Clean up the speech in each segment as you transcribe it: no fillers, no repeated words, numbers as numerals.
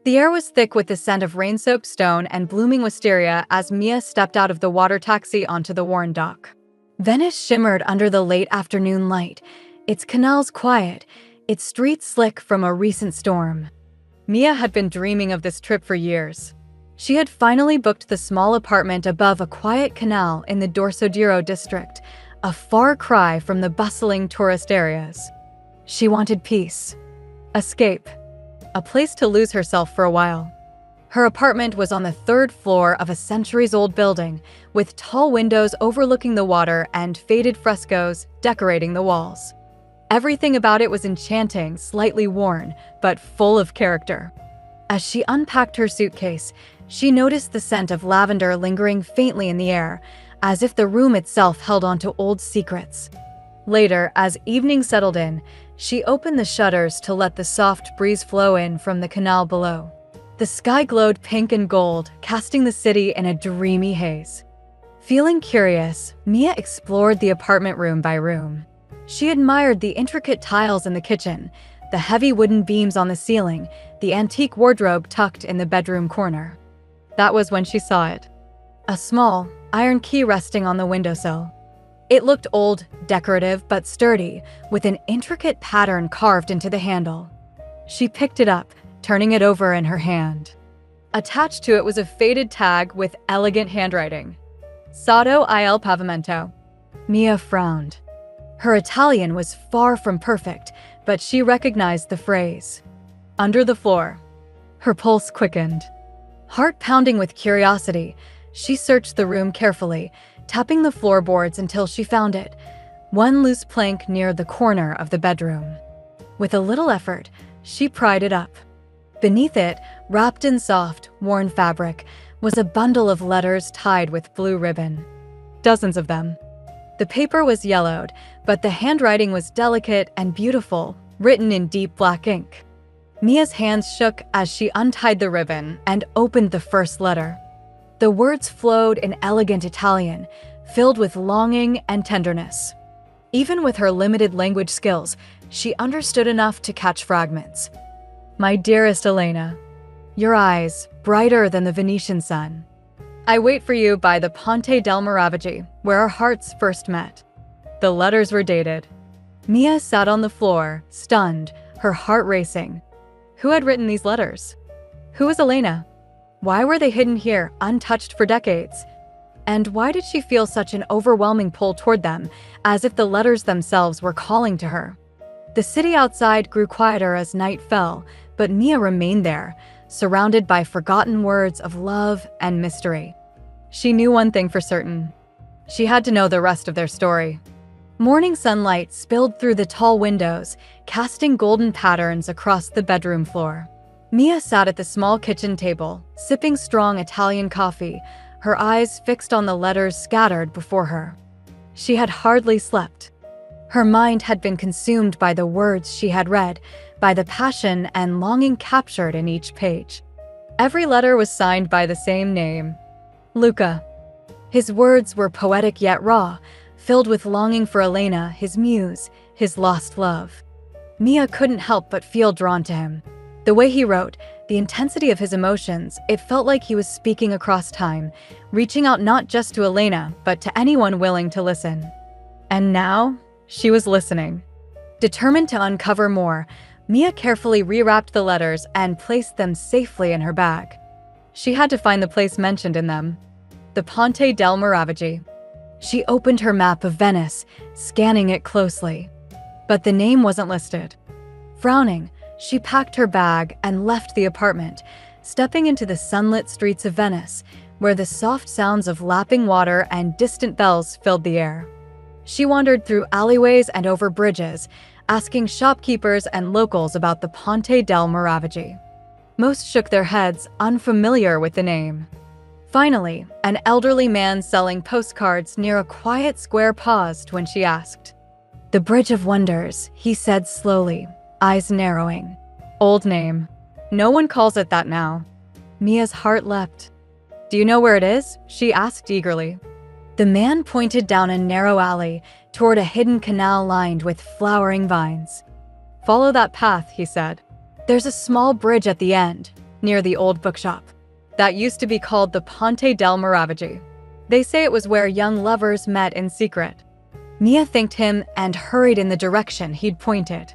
The air was thick with the scent of rain-soaked stone and blooming wisteria as Mia stepped out of the water taxi onto the worn dock. Venice shimmered under the late afternoon light, its canals quiet, its streets slick from a recent storm. Mia had been dreaming of this trip for years. She had finally booked the small apartment above a quiet canal in the Dorsoduro district, a far cry from the bustling tourist areas. She wanted peace, escape, a place to lose herself for a while. Her apartment was on the third floor of a centuries-old building, with tall windows overlooking the water and faded frescoes decorating the walls. Everything about it was enchanting, slightly worn, but full of character. As she unpacked her suitcase, she noticed the scent of lavender lingering faintly in the air, as if the room itself held onto old secrets. Later, as evening settled in, she opened the shutters to let the soft breeze flow in from the canal below. The sky glowed pink and gold, casting the city in a dreamy haze. Feeling curious, Mia explored the apartment room by room. She admired the intricate tiles in the kitchen, the heavy wooden beams on the ceiling, the antique wardrobe tucked in the bedroom corner. That was when she saw it. A small, iron key resting on the windowsill. It looked old, decorative, but sturdy, with an intricate pattern carved into the handle. She picked it up, turning it over in her hand. Attached to it was a faded tag with elegant handwriting. Sotto il pavimento. Mia frowned. Her Italian was far from perfect, but she recognized the phrase. Under the floor. Her pulse quickened. Heart pounding with curiosity, she searched the room carefully, tapping the floorboards until she found it, one loose plank near the corner of the bedroom. With a little effort, she pried it up. Beneath it, wrapped in soft, worn fabric, was a bundle of letters tied with blue ribbon. Dozens of them. The paper was yellowed, but the handwriting was delicate and beautiful, written in deep black ink. Mia's hands shook as she untied the ribbon and opened the first letter. The words flowed in elegant Italian, filled with longing and tenderness. Even with her limited language skills, she understood enough to catch fragments. My dearest Elena, your eyes, brighter than the Venetian sun. I wait for you by the Ponte delle Maravegie, where our hearts first met. The letters were dated. Mia sat on the floor, stunned, her heart racing. Who had written these letters? Who was Elena? Why were they hidden here, untouched for decades? And why did she feel such an overwhelming pull toward them, as if the letters themselves were calling to her? The city outside grew quieter as night fell, but Mia remained there, surrounded by forgotten words of love and mystery. She knew one thing for certain. She had to know the rest of their story. Morning sunlight spilled through the tall windows, casting golden patterns across the bedroom floor. Mia sat at the small kitchen table, sipping strong Italian coffee, her eyes fixed on the letters scattered before her. She had hardly slept. Her mind had been consumed by the words she had read, by the passion and longing captured in each page. Every letter was signed by the same name, Luca. His words were poetic yet raw, filled with longing for Elena, his muse, his lost love. Mia couldn't help but feel drawn to him. The way he wrote, the intensity of his emotions, it felt like he was speaking across time, reaching out not just to Elena, but to anyone willing to listen. And now, she was listening. Determined to uncover more, Mia carefully rewrapped the letters and placed them safely in her bag. She had to find the place mentioned in them, the Ponte delle Maravegie. She opened her map of Venice, scanning it closely. But the name wasn't listed. Frowning, she packed her bag and left the apartment, stepping into the sunlit streets of Venice, where the soft sounds of lapping water and distant bells filled the air. She wandered through alleyways and over bridges, asking shopkeepers and locals about the Ponte delle Maravegie. Most shook their heads, unfamiliar with the name. Finally, an elderly man selling postcards near a quiet square paused when she asked. The Bridge of Wonders, he said slowly, eyes narrowing. Old name. No one calls it that now. Mia's heart leapt. Do you know where it is? She asked eagerly. The man pointed down a narrow alley toward a hidden canal lined with flowering vines. Follow that path, he said. There's a small bridge at the end. near the old bookshop. That used to be called the Ponte delle Maravegie. They say it was where young lovers met in secret. Mia thanked him and hurried in the direction he'd pointed.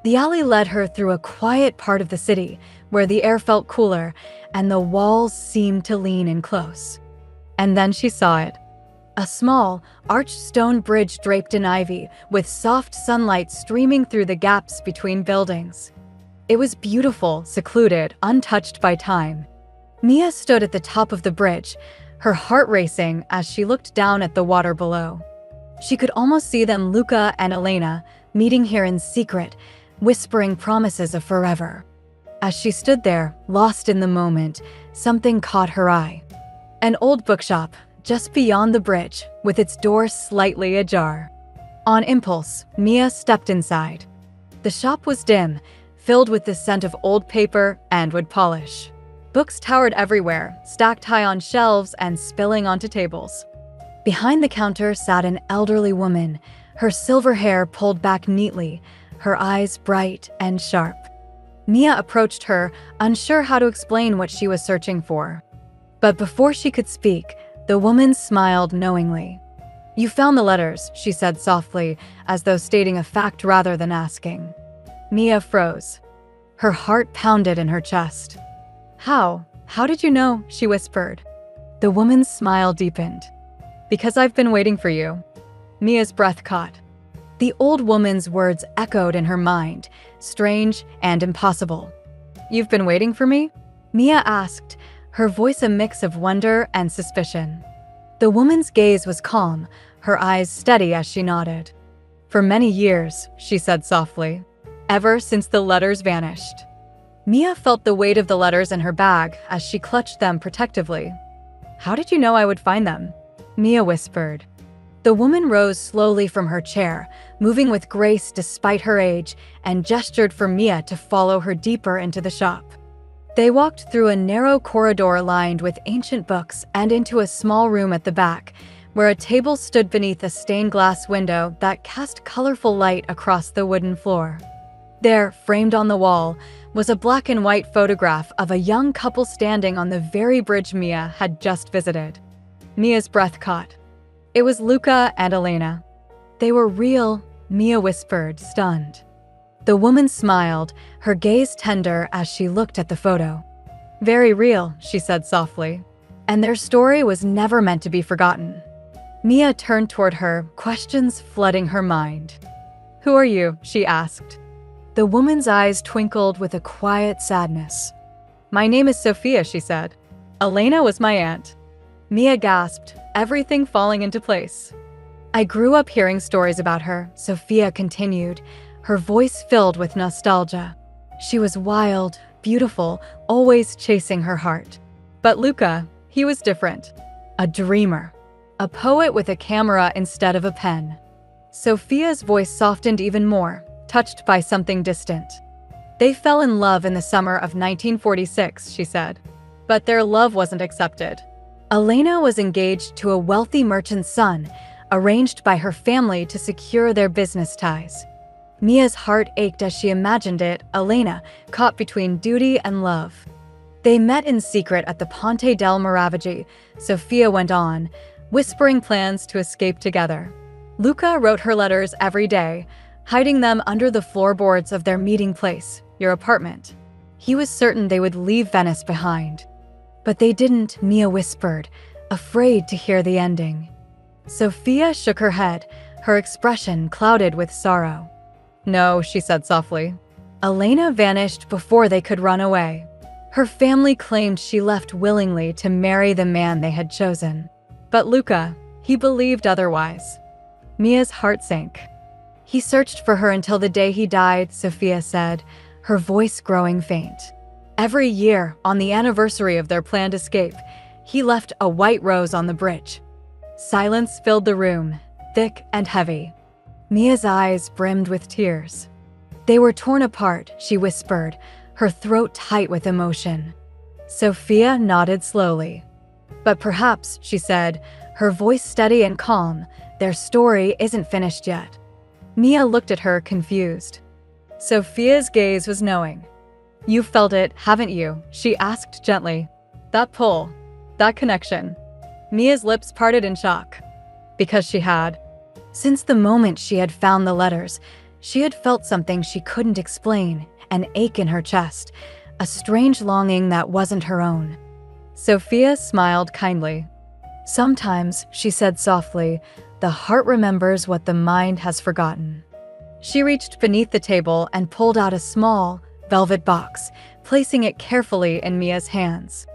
The alley led her through a quiet part of the city where the air felt cooler and the walls seemed to lean in close. And then she saw it. A small, arched stone bridge draped in ivy with soft sunlight streaming through the gaps between buildings. It was beautiful, secluded, untouched by time. Mia stood at the top of the bridge, her heart racing as she looked down at the water below. She could almost see them, Luca and Elena, meeting here in secret, whispering promises of forever. As she stood there, lost in the moment, something caught her eye. An old bookshop, just beyond the bridge, with its door slightly ajar. On impulse, Mia stepped inside. The shop was dim, filled with the scent of old paper and wood polish. Books towered everywhere, stacked high on shelves and spilling onto tables. Behind the counter sat an elderly woman, her silver hair pulled back neatly, her eyes bright and sharp. Mia approached her, unsure how to explain what she was searching for. But before she could speak, the woman smiled knowingly. "You found the letters," she said softly, as though stating a fact rather than asking. Mia froze. Her heart pounded in her chest. "How? How did you know?" she whispered. The woman's smile deepened. "Because I've been waiting for you." Mia's breath caught. The old woman's words echoed in her mind, strange and impossible. "You've been waiting for me?" Mia asked, her voice a mix of wonder and suspicion. The woman's gaze was calm, her eyes steady as she nodded. "For many years," she said softly. "Ever since the letters vanished." Mia felt the weight of the letters in her bag as she clutched them protectively. "How did you know I would find them?" Mia whispered. The woman rose slowly from her chair, moving with grace despite her age, and gestured for Mia to follow her deeper into the shop. They walked through a narrow corridor lined with ancient books and into a small room at the back, where a table stood beneath a stained glass window that cast colorful light across the wooden floor. There, framed on the wall, was a black and white photograph of a young couple standing on the very bridge Mia had just visited. Mia's breath caught. It was Luca and Elena. "They were real," Mia whispered, stunned. The woman smiled, her gaze tender as she looked at the photo. "Very real," she said softly. "And their story was never meant to be forgotten." Mia turned toward her, questions flooding her mind. "Who are you?" she asked. The woman's eyes twinkled with a quiet sadness. "My name is Sofia," she said. "Elena was my aunt." Mia gasped, everything falling into place. "I grew up hearing stories about her," Sofia continued, her voice filled with nostalgia. "She was wild, beautiful, always chasing her heart. But Luca, he was different. A dreamer. A poet with a camera instead of a pen." Sofia's voice softened even more, touched by something distant. "They fell in love in the summer of 1946, she said. But their love wasn't accepted. Elena was engaged to a wealthy merchant's son, arranged by her family to secure their business ties. Mia's heart ached as she imagined it, Elena, caught between duty and love. They met in secret at the Ponte delle Maravegie, Sofia went on, whispering plans to escape together. Luca wrote her letters every day, hiding them under the floorboards of their meeting place, your apartment. He was certain they would leave Venice behind. But they didn't, Mia whispered, afraid to hear the ending. Sofia shook her head, her expression clouded with sorrow. "No," she said softly. "Elena vanished before they could run away. Her family claimed she left willingly to marry the man they had chosen. But Luca, he believed otherwise." Mia's heart sank. "He searched for her until the day he died," Sofia said, her voice growing faint. "Every year, on the anniversary of their planned escape, he left a white rose on the bridge." Silence filled the room, thick and heavy. Mia's eyes brimmed with tears. "They were torn apart," she whispered, her throat tight with emotion. Sofia nodded slowly. "But perhaps," she said, her voice steady and calm, "their story isn't finished yet." Mia looked at her, confused. Sofia's gaze was knowing. "You've felt it, haven't you?" she asked gently. "That pull, that connection." Mia's lips parted in shock. Because she had. Since the moment she had found the letters, she had felt something she couldn't explain, an ache in her chest, a strange longing that wasn't her own. Sofia smiled kindly. "Sometimes," she said softly, "the heart remembers what the mind has forgotten." She reached beneath the table and pulled out a small, velvet box, placing it carefully in Mia's hands.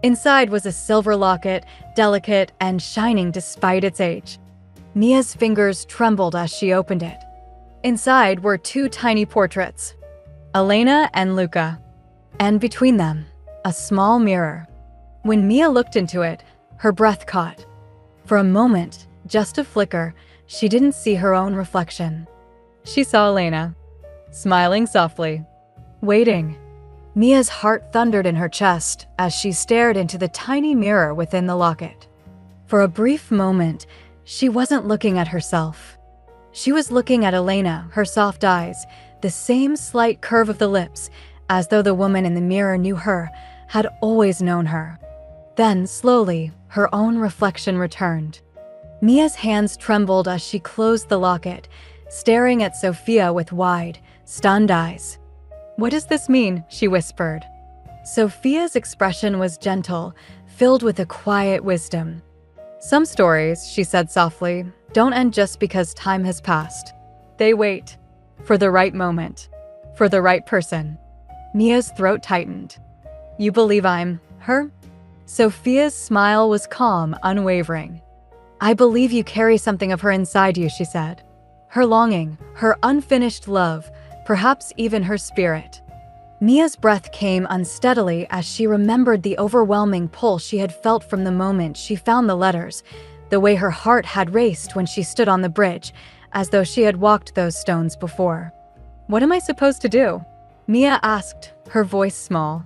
Inside was a silver locket, delicate and shining despite its age. Mia's fingers trembled as she opened it. Inside were two tiny portraits, Elena and Luca, and between them, a small mirror. When Mia looked into it, her breath caught. For a moment, just a flicker, she didn't see her own reflection. She saw Elena, smiling softly, waiting. Mia's heart thundered in her chest as she stared into the tiny mirror within the locket. For a brief moment, she wasn't looking at herself. She was looking at Elena, her soft eyes, the same slight curve of the lips, as though the woman in the mirror knew her, had always known her. Then, slowly, her own reflection returned. Mia's hands trembled as she closed the locket, staring at Sofia with wide, stunned eyes. "What does this mean?" she whispered. Sofia's expression was gentle, filled with a quiet wisdom. "Some stories," she said softly, "don't end just because time has passed. They wait. For the right moment. For the right person." Mia's throat tightened. "You believe I'm her?" Sofia's smile was calm, unwavering. "I believe you carry something of her inside you," she said. "Her longing, her unfinished love, perhaps even her spirit." Mia's breath came unsteadily as she remembered the overwhelming pull she had felt from the moment she found the letters, the way her heart had raced when she stood on the bridge, as though she had walked those stones before. "What am I supposed to do?" Mia asked, her voice small.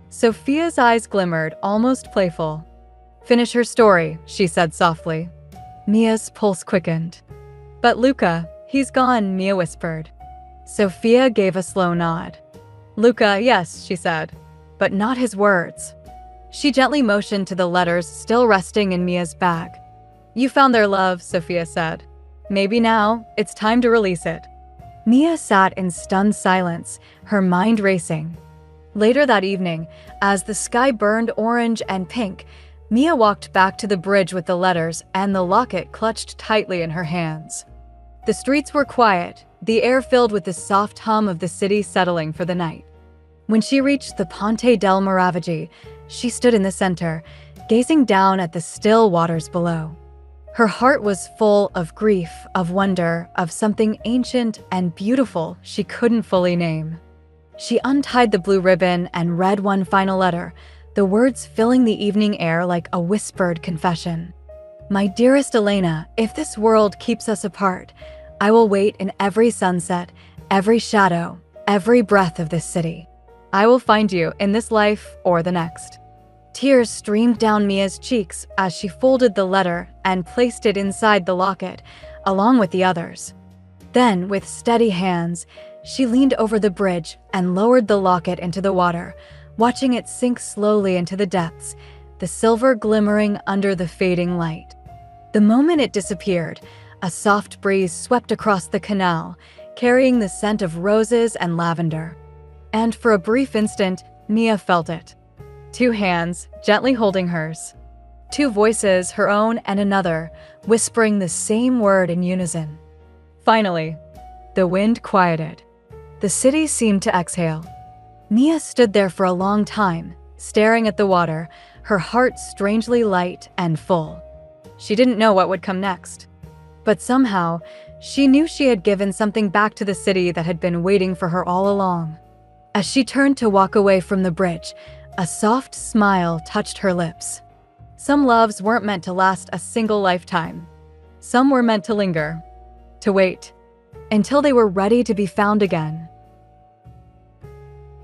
Sofia's eyes glimmered, almost playful. "Finish her story," she said softly. Mia's pulse quickened. "But Luca, he's gone," Mia whispered. Sofia gave a slow nod. "Luca, yes," she said, "but not his words." She gently motioned to the letters still resting in Mia's bag. "You found their love," Sofia said. "Maybe now, it's time to release it." Mia sat in stunned silence, her mind racing. Later that evening, as the sky burned orange and pink, Mia walked back to the bridge with the letters and the locket clutched tightly in her hands. The streets were quiet, the air filled with the soft hum of the city settling for the night. When she reached the Ponte delle Maravegie, she stood in the center, gazing down at the still waters below. Her heart was full of grief, of wonder, of something ancient and beautiful she couldn't fully name. She untied the blue ribbon and read one final letter, the words filling the evening air like a whispered confession. "My dearest Elena, if this world keeps us apart, I will wait in every sunset, every shadow, every breath of this city. I will find you in this life or the next." Tears streamed down Mia's cheeks as she folded the letter and placed it inside the locket, along with the others. Then, with steady hands, she leaned over the bridge and lowered the locket into the water, watching it sink slowly into the depths, the silver glimmering under the fading light. The moment it disappeared, a soft breeze swept across the canal, carrying the scent of roses and lavender. And for a brief instant, Mia felt it. Two hands, gently holding hers. Two voices, her own and another, whispering the same word in unison. Finally, the wind quieted. The city seemed to exhale. Mia stood there for a long time, staring at the water, her heart strangely light and full. She didn't know what would come next. But somehow, she knew she had given something back to the city that had been waiting for her all along. As she turned to walk away from the bridge, a soft smile touched her lips. Some loves weren't meant to last a single lifetime. Some were meant to linger, to wait, until they were ready to be found again.